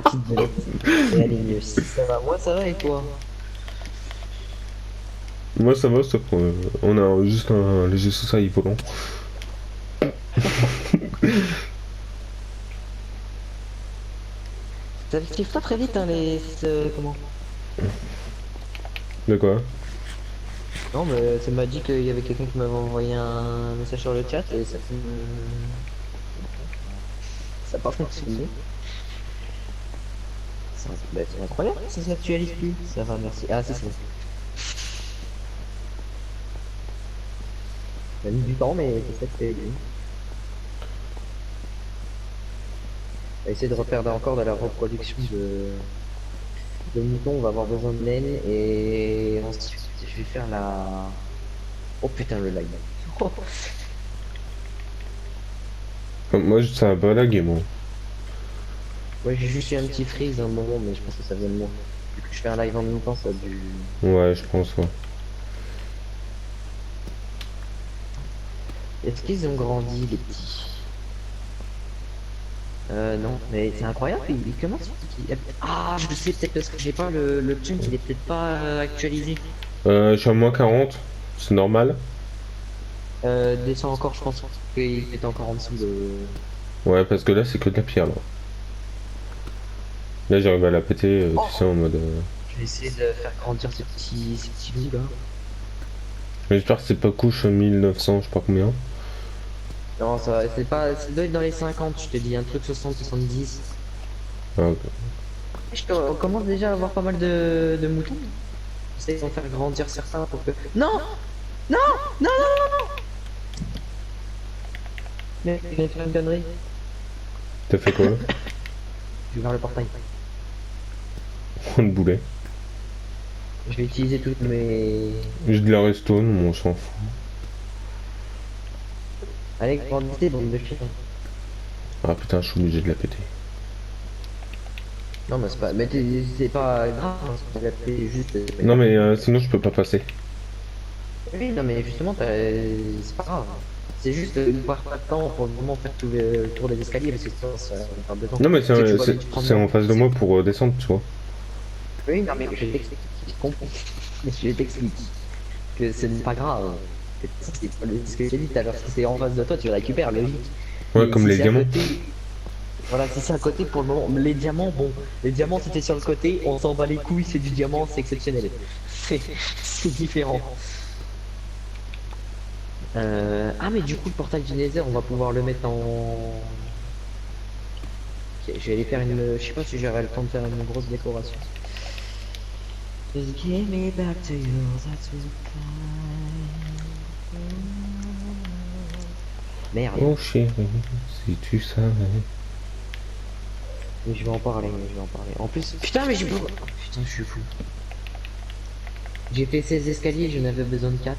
petite belette. Et elle est mieux. Ça va, moi ça va et toi? Moi, ça va, sauf qu'on a juste un léger souci volant. Ça s'active pas très vite, hein, comment? De quoi? Non, mais ça m'a dit qu'il y avait quelqu'un qui m'avait envoyé un message sur le chat et ça a pas fonctionné. C'est incroyable, ça s'actualise plus. Ça va, merci. Ah, c'est bon. Ça a mis du temps, mais c'est ça que c'est. On va essayer de refaire encore de la reproduction de moutons. On va avoir besoin de laine et ensuite je vais faire la. Oh putain, le lag. Oh. Moi, ça a pas lagué, moi. Ouais, j'ai juste eu un petit freeze à un moment, mais je pense que ça vient de moi. Vu que je fais un live en même temps, ça a dû. Ouais, je pense, ouais. Est-ce qu'ils ont grandi, les petits? Non, mais c'est incroyable, il commence. Ah, je sais peut-être parce que j'ai pas le chunk, il est peut-être pas actualisé. Je suis à moins 40. C'est normal? Descends encore, je pense qu'il est encore en dessous de... Ouais, parce que là, c'est que de la pierre, là. Là, j'arrive à la péter, Oh, tu sais, en mode... je vais essayer de faire grandir ces petits loups là. J'espère que c'est pas couche 1900, je sais pas combien. Non, c'est pas, ça doit être dans les 50, je te dis, un truc 60-70. Ah, ok. On commence déjà à avoir pas mal de moutons. J'essaie d'en faire grandir certains pour que... Non! Non! Non, non, non! Mais je vais faire une connerie. T'as fait quoi? Je vais vers le portail. Le boulet. Je vais utiliser toutes mes... J'ai de la restone, on s'en fout. Allez, grandissez, bande de chiens. Ah putain, je suis obligé de la péter. Non, mais c'est pas... Mais c'est pas grave, hein, c'est pas la paix, juste... c'est pas Non grave. mais sinon je peux pas passer. Oui, non, mais justement, c'est pas grave. C'est juste, ne perd pas de temps pour vraiment faire tout le tour des escaliers, parce que sinon, ça perd de temps. Non mais Parce que tu vois, mais tu prends c'est en face de moi pour descendre, tu vois. Oui, non, mais je t'explique, je comprends. Mais je t'explique que ce n'est pas grave. C'est pas ce que j'ai dit tout à l'heure, si c'est en face de toi, tu le récupères, logique. Ouais, Mais comme si les c'est à diamants. côté, voilà, si c'est à côté pour le moment, les diamants, bon, les diamants c'était sur le côté, on s'en bat les couilles, c'est du diamant, c'est exceptionnel. C'est différent. Ah, mais du coup, le portail du Nether, on va pouvoir le mettre en. Ok, je vais aller faire une. Je sais pas si j'aurai le temps de faire une grosse décoration. Just give me back to you, that's what Merde, Oh chérie, si tu savais. mais je vais en parler, je vais en parler. En plus, putain, mais j'ai pas. Oh, putain, je suis fou. J'ai fait 16 escaliers, j'en avais besoin de 4.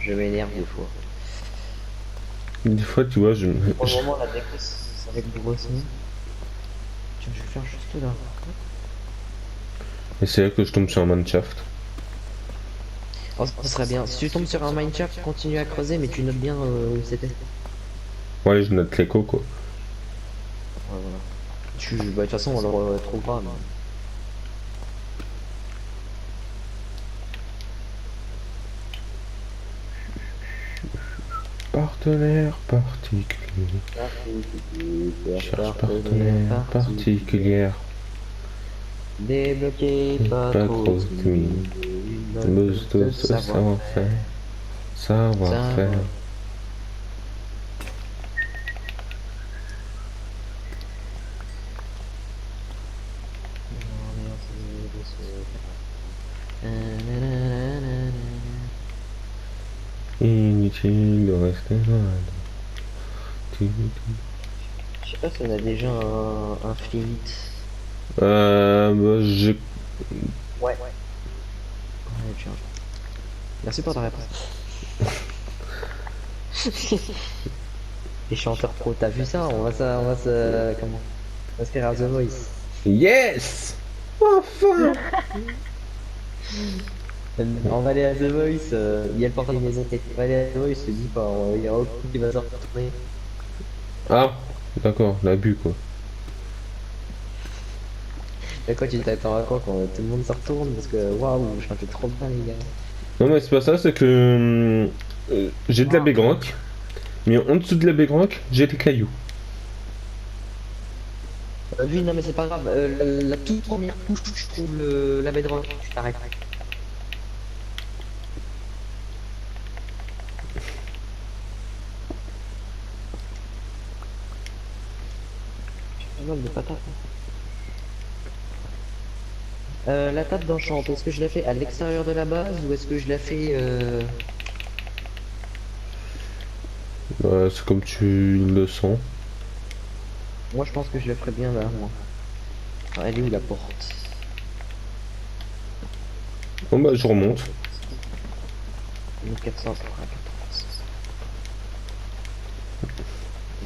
Je m'énerve des fois. Des fois, tu vois, je me... Pour le moment, la déco, ça va être grosse. Tiens, je vais faire juste là. Et c'est là que je tombe sur un mineshaft. Oh, ce serait bien. Si tu tombes sur un mineshaft, continue à creuser, mais tu notes bien où c'était. Ouais, je note l'écho, quoi. Ouais, voilà. Bah, de toute façon, on le retrouvera. Mais... Partenaire particulier. Cherche partenaire particulière. Débloqué, pas Pas trop trop timide. Buzz de savoir-faire. Savoir-faire. Inutile de rester loin. Je sais pas si on a déjà un flint. Bah, j'ai... Ouais. Tiens. Merci pour ta réponse. Les chanteurs pro, t'as vu ça? On va se, comment? On va se faire à The Voice. Yes! Enfin! On va aller à The Voice, il y a le portail des têtes. On va aller à The Voice, je te dis pas, il y a aucun qui va s'en retourner. Ah, d'accord, l'abus, quoi. Et quoi, tu t'attends à quoi quand tout le monde se retourne? Parce que waouh, je chantais trop bien, les gars. Non, mais c'est pas ça, c'est que... j'ai de la bégroque, mais en dessous de la bégroque, j'ai des cailloux. Oui, non, mais c'est pas grave, la toute première couche, je trouve la bedrock, je t'arrête. J'ai pas mal de patates. La table d'enchant, est-ce que je la fais à l'extérieur de la base ou est-ce que je la fais C'est comme tu le sens. Moi je pense que je la ferais bien là, moi. Ah, elle est où la porte? Bon bah, je remonte. 1494.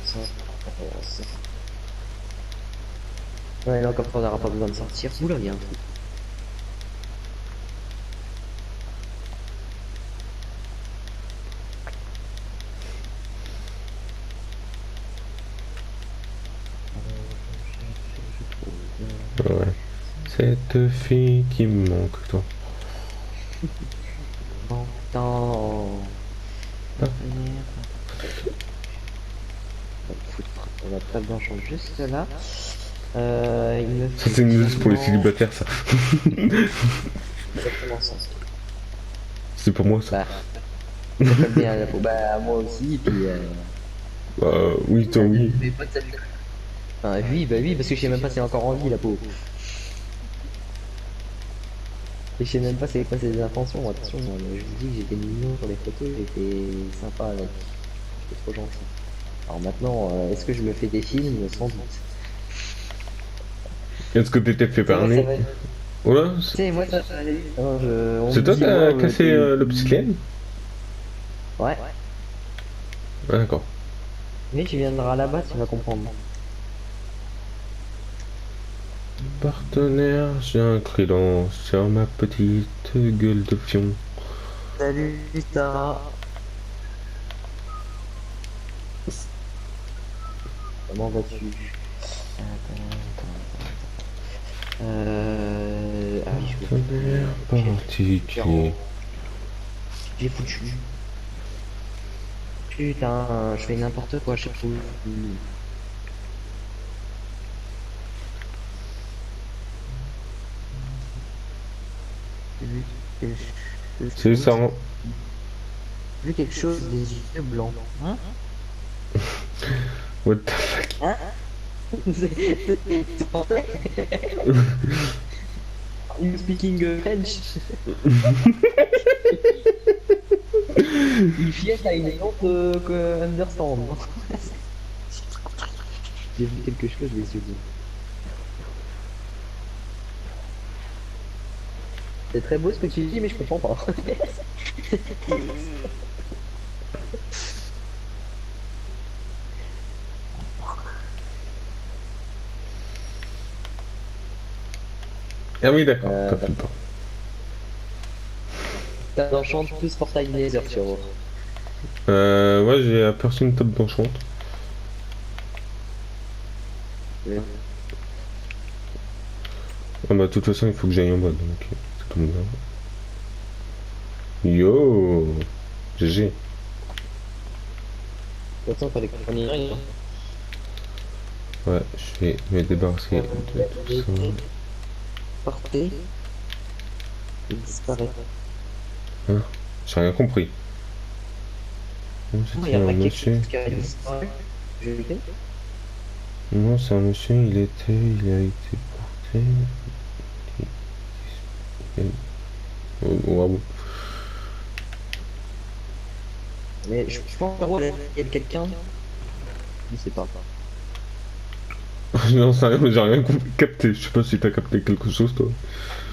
491. Ouais, là comme ça on n'aura pas besoin de sortir. Oula, il y a un trou. Ouais. cette fille qui me manque, toi. Longtemps. Ah. On va foutre la table blanchante juste là. Il me Ça faut c'est une news pour les également- célibataires, ça. Exactement ça. C'est pour moi, ça. Bah, ça colle bien à la peau. Bah, moi aussi, et puis. Oui, toi, oui. Mes potes, ça lui colle. Enfin, oui, bah oui, parce que je sais même pas si elle est encore en vie, la peau. Et je sais même pas c'est quoi ses intentions. Attention, moi, je vous dis que j'étais mignon sur les photos, j'étais sympa avec. J'étais trop gentil. Alors maintenant, est-ce que je me fais des films? Sans doute. Est-ce que t'étais fait Tu sais, moi, ça parler? va. Tu Oh là, sais, moi, ça va aller. Alors, on c'est me toi dit, qui as moi, cassé le psychème? Ouais. Ah, d'accord. Mais tu viendras là-bas, tu vas comprendre. Partenaire, j'ai un crayon sur ma petite gueule de fion. Salut, Tara. Comment vas-tu? Ah oui, je Partenaire particulier. j'ai foutu. Putain, je fais n'importe quoi, je sais plus. Salut Sarah. Vu quelque chose des yeux blancs. Hein? What the fuck? Hein? You speaking French? Il fiait à une honte que understand. J'ai vu quelque chose des yeux bleus. C'est très beau ce que tu dis, mais je comprends pas. Ah oui, d'accord, t'as fait le temps. T'as d'enchant plus portail Nether sur eux. Ouais, j'ai aperçu une table d'enchant. Ah bah, de toute façon, il faut que j'aille en bas, donc ça tombe bien. Yo! GG. De toute façon, fallait qu'on y aille. Ouais, je vais me débarrasser de tout ça. Partez. Il disparaît. Hein? J'ai rien compris. Non, Il c'était y a un pas quelque monsieur. chose qui a disparu. Je l'ai fait. Non, c'est un monsieur, il a été porté. Oh, bravo. Mais je pense qu'il y a quelqu'un. Je sais pas. J'en sais rien, mais j'ai rien capté. Je sais pas si t'as capté quelque chose, toi.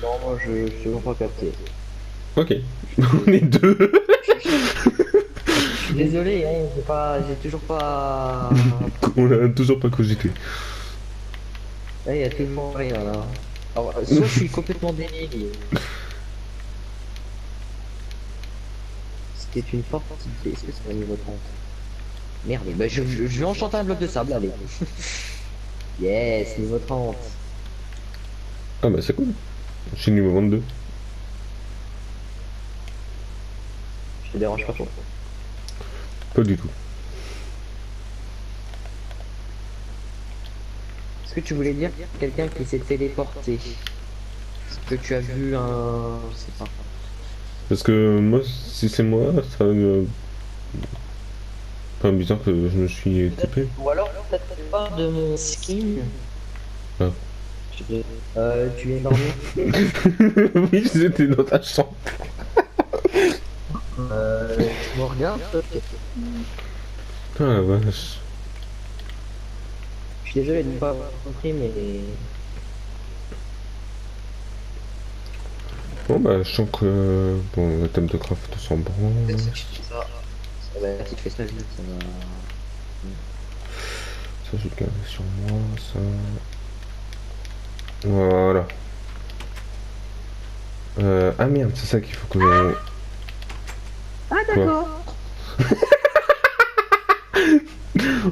Non, moi je sais toujours pas capté. Ok. On est deux. Je suis désolé, hein, j'ai toujours pas. On a toujours pas cogité. Ouais, il y a toujours rien là. Alors, soit je suis complètement déliré. C'était une forte idée. Est-ce que c'est un niveau 30? Merde, bah je vais enchanter un bloc de sable, allez. Yes, niveau 30. Ah bah c'est cool. Je suis niveau 22. Je te dérange pas trop. Pas du tout. Est-ce que tu voulais dire quelqu'un qui s'est téléporté? Est-ce que tu as vu un... Je sais pas. Parce que moi, si c'est moi, ça... Pas bizarre que je me suis TP. Ou alors peut-être pas de mon skin. Ah. Tu es dormi? Oui, j'étais dans ta chambre. Tu me regardes peut-être. Ah la vache. Je suis désolé de ne pas avoir compris, mais... Bon bah je sens que... Bon, le thème de craft s'en branle. Ça va être fait sa vie, ça va... Ça je vais le garder sur moi, ça... Voilà. Ah merde, c'est ça qu'il faut que je... Ah d'accord.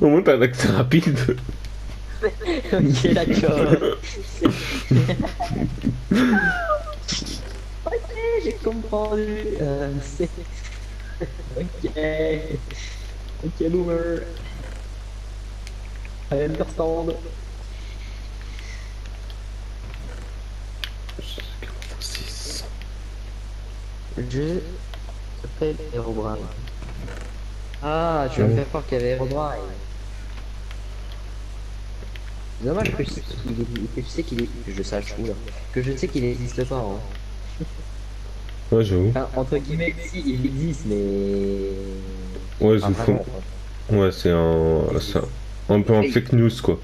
Au moins t'as un accès rapide. Ok, d'accord. Ok, j'ai compris. C'est... Ok. Ok, boomer. I understand. 6. Je s'appelle Herobrine. Ah, tu vas me faire croire qu'il y avait Herobrine. C'est dommage que que je sais qu'il est... que je sache, oula, que je sais qu'il n'existe pas, hein. Ouais, j'avoue. Enfin, entre guillemets, si, il existe, mais... Ouais, Pas ils font. vraiment, quoi. Ouais, c'est un peu un Fake. fake news, quoi.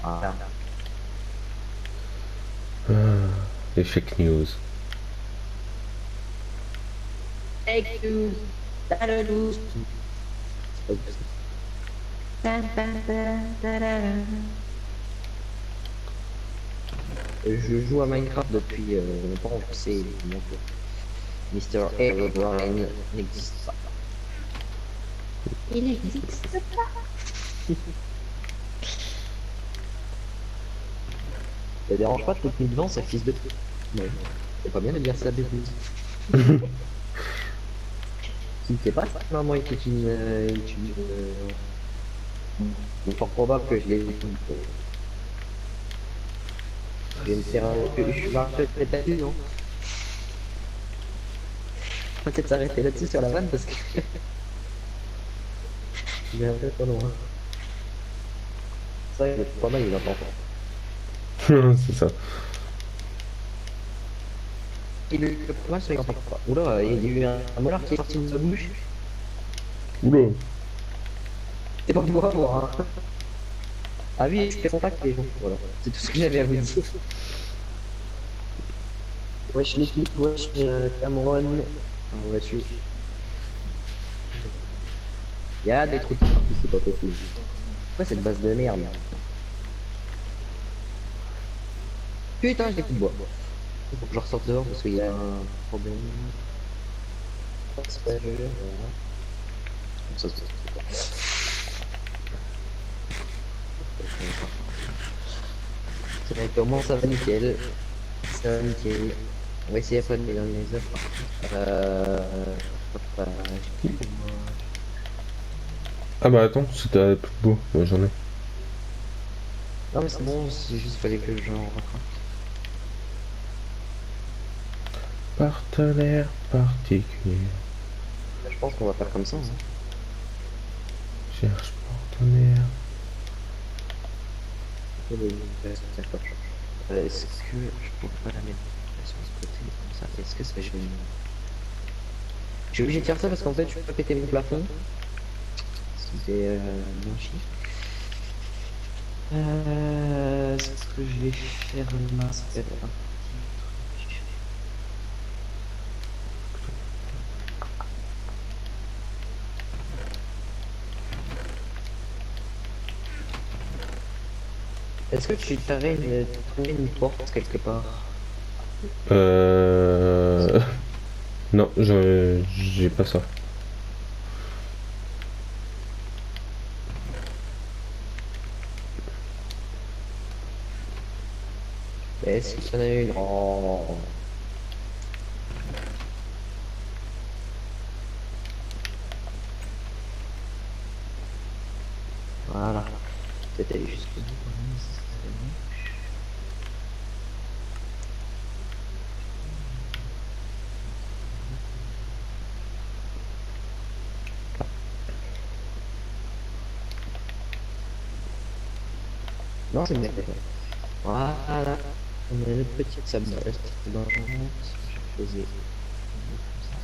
Voilà. Ah, les fake news. Fake news. Data news. Je joue à Minecraft depuis longtemps, je sais évidemment que Mr. Herobrine n'existe pas. Il existe pas. Ça dérange pas de toute devant, ça fils de... Ouais. C'est pas bien de dire ça, bêtise. Tu ne sais pas ça, maman était il est fort probable que je l'ai dit. Je vais me faire je vais arrêter là-dessus, non? Peut-être s'arrêter là-dessus sur la vanne parce que il est un peu trop loin. Ça, il est pas mal, il entend pas. C'est ça. Le problème, c'est qu'il entend pas. Oula, il y a eu un molar qui est sorti de sa bouche. Oula. C'est pas moi, hein. Ah oui, je fais contact les gens. Voilà, c'est tout ce que j'avais à vous dire. Wesh l'équipe, wesh Cameron. On va suivre. Il y a des trucs partout, c'est pas possible. Pourquoi cette base de merde? Putain, j'ai des coups de bois. Il faut que je ressorte dehors parce qu'il y a un problème. C'est pas jeu, voilà. Comme ça, c'est vrai qu'au moins ça va nickel. Ça va nickel. On va essayer après de mettre dans les œufs. Hop, j'ai plus de bois. Ah bah attends, c'était plus beau. Ouais, j'en ai. Non mais c'est bon, c'est juste fallait que j'en rattrape. Partenaire particulier. Je pense qu'on va faire comme ça, hein. Cherche partenaire. Est-ce que je pourrais pas la mettre sur ce côté comme ça? Est-ce que ça je vais... Je suis obligé de faire ça parce qu'en fait je peux pas péter mon plafond. C'est blanchi. Ce que je vais faire là, c'est peut-être un petit truc. Est-ce que tu t'arrêtes de trouver une porte quelque part? Euh... Non, j'ai pas ça. Est-ce qu'il y en a une? Oh. Voilà. Peut-être aller jusqu'au bout quand même, si ça serait moche. Non, c'est bien. Voilà. On a une petite salle de reste dangereux. Je faisais comme ça.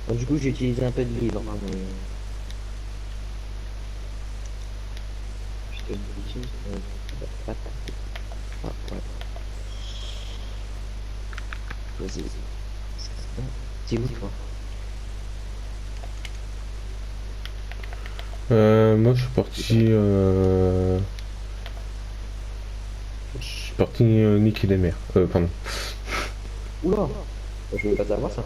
Bon, du coup, j'ai utilisé un peu de livre, hein, mais... Je te le dis juste, pas taper. Ah, ouais. Vas-y. T'es où, toi? Moi je suis parti. Je suis parti niquer les mers. Pardon. Oula! Je veux pas savoir ça.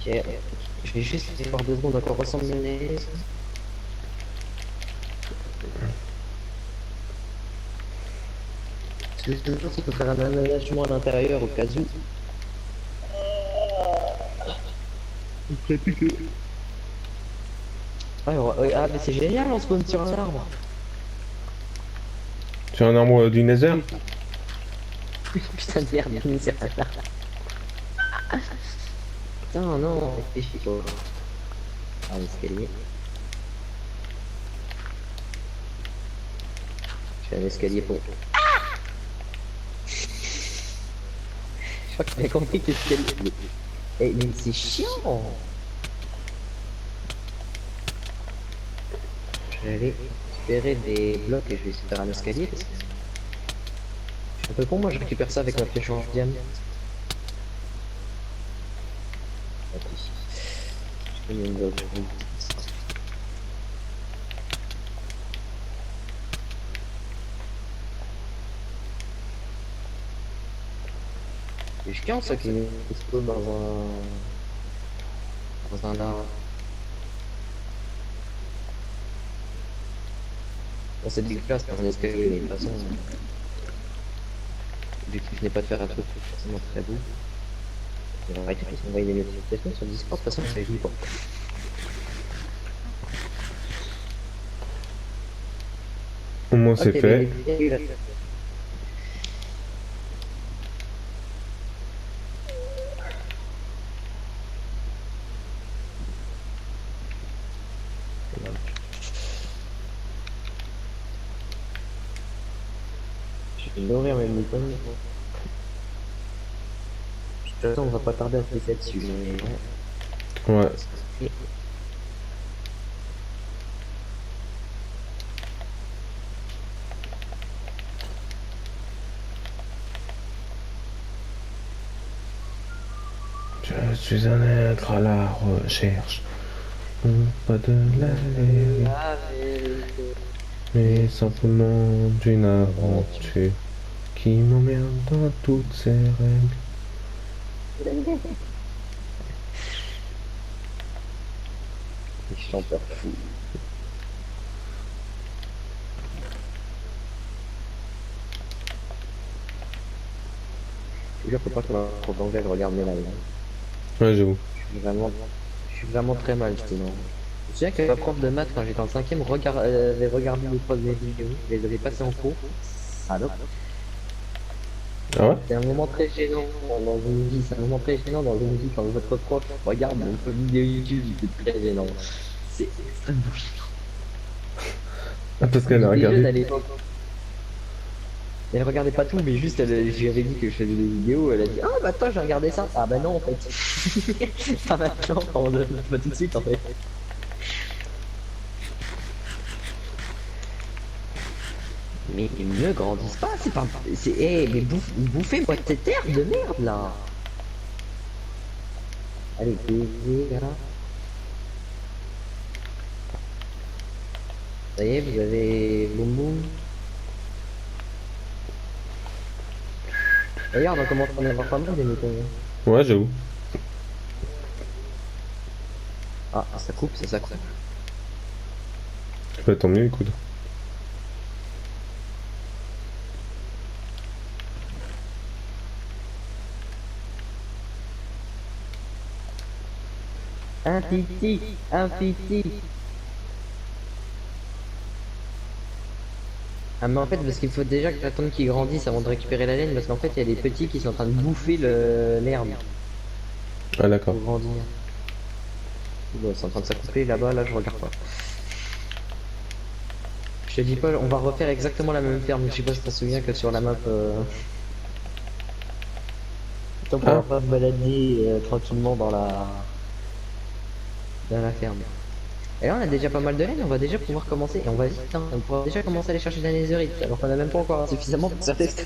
Ok. Je vais juste voir 2 secondes à quoi ressemble le nez. Parce que je sais pas s'il faut faire un aménagement à l'intérieur au cas où. Ah, ah, mais c'est génial, on spawn sur un arbre. Sur un arbre du Nether? Putain de merde, il c'est un arbre. Putain, non, réfléchis quoi. Ah, l'escalier. J'ai un escalier pour. Je crois que tu as compris que l'escalier. Mais c'est chiant! Je vais aller récupérer des blocs et je vais essayer de faire un escalier parce que je suis un peu con, moi je récupère ça avec ma flèche en diamant. Hop, ici. Je mets une bloc. C'est chiant ça qui se pose dans un arbre. Bon, c'est dégueulasse faire un escalier, mais de toute façon, l'objectif n'est pas de faire un truc forcément très beau. Je vais arrêter de s'envoyer des notifications sur Discord, de toute façon, ça joue pas. Au moins c'est Ok, fait. Je vais nourrir mes moutons. De toute façon, on va pas tarder à se laisser dessus. Ouais. Je suis un être à la recherche, non pas de la vérité, mais simplement d'une aventure qui m'emmerde dans toutes ses règles. Les chanteurs fous. Je te jure, faut pas que ma prof d'anglais regarde mes lives. Ouais, j'avoue. Je suis vraiment très mal sinon. Je me souviens que ma prof de maths, quand j'étais en 5ème, avait regardé les trois de mes vidéos. Je les avais passées en cours. Alors, Ah ouais? c'est un moment très gênant dans une vie. C'est un moment très gênant dans une vie quand votre prof regarde une vidéo YouTube. C'est très gênant. C'est extrêmement gênant. Ah, parce qu'elle a J'étais jeune regardé. à l'époque. Elle regardait pas tout, mais juste, je lui avais dit que je faisais des vidéos, elle a dit: ah bah toi j'ai regardé ça. Ah bah non en fait. Pas maintenant, pas tout de suite en fait. Mais ils ne grandissent pas, c'est pas. C'est. Mais bouffez-moi cette terre de merde là. Allez, baiser là. Ça y est, vous avez Boum Boum. D'ailleurs, on commence à en avoir pas mal des moutons. Ouais, j'avoue. Ah, ça coupe, ça coupe. Bah, tant mieux, écoute. Un titi, un titi. Ah mais en fait parce qu'il faut déjà que j'attende qu'ils grandissent avant de récupérer la laine parce qu'en fait il y a des petits qui sont en train de bouffer l'herbe Ah, d'accord. pour grandir. Bon, c'est en train de s'accouper là-bas, là je regarde pas. Je te dis pas, on va refaire exactement la même ferme, je sais pas si tu te souviens que sur la map on pourra Ah, pas se balader tranquillement dans la ferme. Et là on a déjà pas mal de laine, on va déjà pouvoir commencer, et on va vite, hein, on pourra déjà commencer à aller chercher de la netherite alors qu'on a même pas encore suffisamment pour faire tester.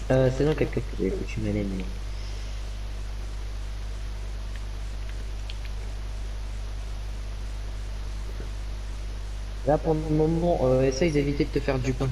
C'est dans quelques j'ai foutu ma laine. Là pour le moment, essaye d'éviter de te faire du pain.